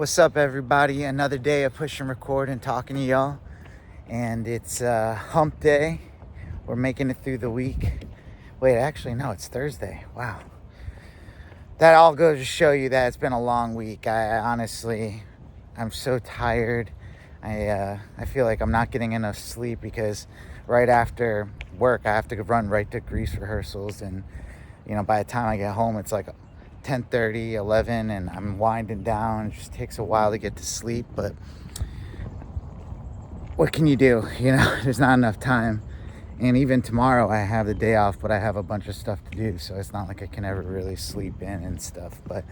What's up, everybody? Another day of push and record and talking to y'all. And it's hump day. We're making it through the week. Wait, actually, no, it's Thursday. Wow. That all goes to show you that it's been a long week. I'm so tired. I feel like I'm not getting enough sleep because right after work, I have to run right to Grease rehearsals. And, by the time I get home, it's like 10:30, 11, and I'm winding down. It just takes a while to get to sleep, but what can you do? There's not enough time. And even tomorrow I have the day off, but I have a bunch of stuff to do, so it's not like I can ever really sleep in and stuff. But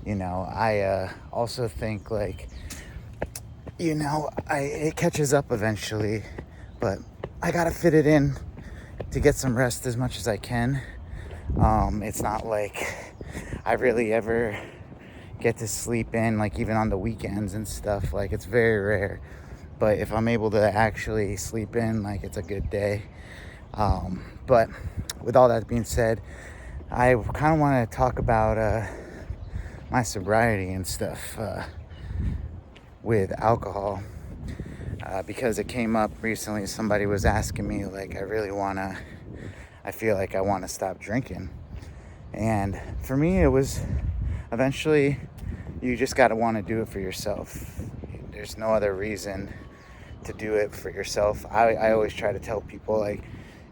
I also think it catches up eventually, but I gotta fit it in to get some rest as much as I can. It's not like I really ever get to sleep in, like even on the weekends and stuff. Like, it's very rare, but if I'm able to actually sleep in, like, it's a good day. But with all that being said, I kind of want to talk about my sobriety and stuff with alcohol, because it came up recently. Somebody was asking me, like, I feel like I want to stop drinking. And for me, it was eventually, you just got to want to do it for yourself. There's no other reason to do it for yourself. I always try to tell people, like,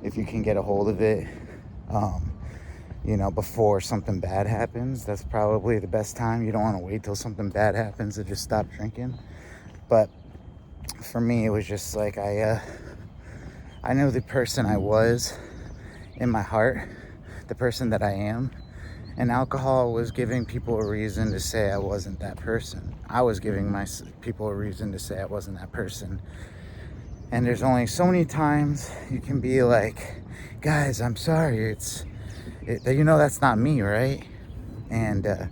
if you can get a hold of it, before something bad happens, that's probably the best time. You don't want to wait till something bad happens to just stop drinking. But for me, it was just like, I knew the person I was in my heart, the person that I am, and alcohol was giving people a reason to say I wasn't that person. I was giving people a reason to say I wasn't that person. And there's only so many times you can be like, guys, I'm sorry, that's not me, right? And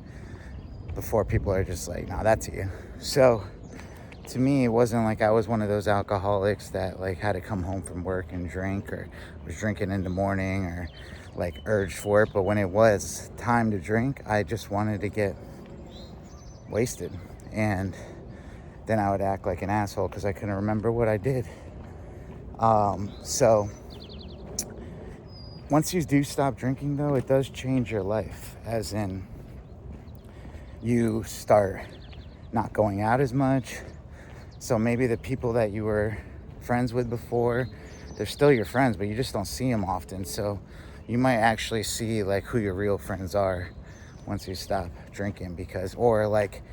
before people are just like, no, that's you. So to me, it wasn't like I was one of those alcoholics that, like, had to come home from work and drink, or was drinking in the morning, or like urged for it. But when it was time to drink, I just wanted to get wasted. And then I would act like an asshole because I couldn't remember what I did. So once you do stop drinking, though, it does change your life, as in you start not going out as much. So maybe the people that you were friends with before, they're still your friends, but you just don't see them often. So you might actually see, like, who your real friends are once you stop drinking. Or like,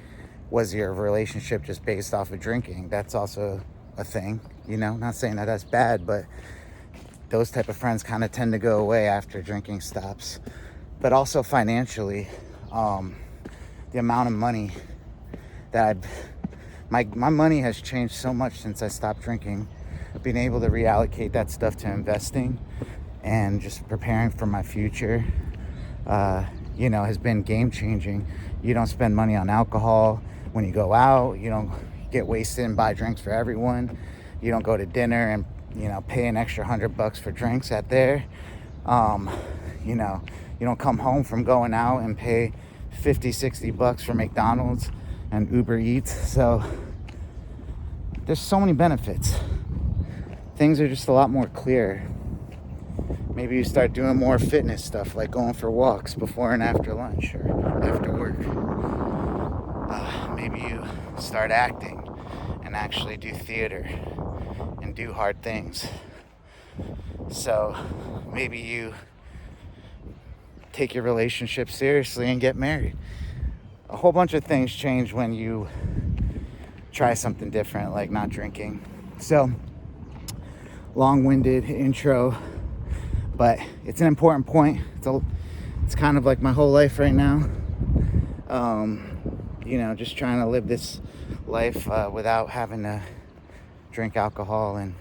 was your relationship just based off of drinking? That's also a thing, not saying that that's bad, but those type of friends kind of tend to go away after drinking stops. But also financially, the amount of money that my money has changed so much since I stopped drinking. Being able to reallocate that stuff to investing and just preparing for my future, has been game changing. You don't spend money on alcohol when you go out. You don't get wasted and buy drinks for everyone. You don't go to dinner and, pay an extra $100 for drinks at there. You don't come home from going out and pay $50-$60 for McDonald's and Uber Eats. So there's so many benefits. Things are just a lot more clear. Maybe you start doing more fitness stuff, like going for walks before and after lunch or after work. Maybe you start acting and actually do theater and do hard things. So maybe you take your relationship seriously and get married. A whole bunch of things change when you try something different, like not drinking. So, long-winded intro, but it's an important point. It's kind of like my whole life right now. Just trying to live this life without having to drink alcohol and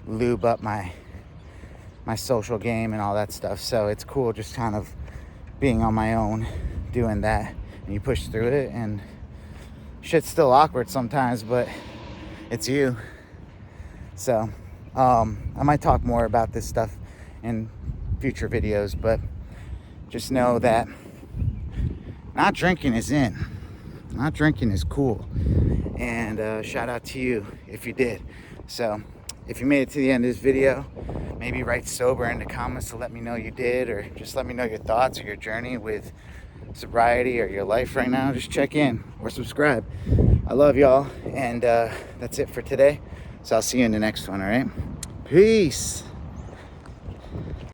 lube up my social game and all that stuff. So it's cool just kind of being on my own, doing that, and you push through it, and shit's still awkward sometimes, but it's you. So I might talk more about this stuff in future videos, but just know that not drinking is in. not drinking is cool. And shout out to you if you did. So if you made it to the end of this video, maybe write sober in the comments to let me know you did, or just let me know your thoughts or your journey with sobriety or your life right now. Just check in or subscribe. I love y'all, and that's it for today. So I'll see you in the next one, all right? Peace.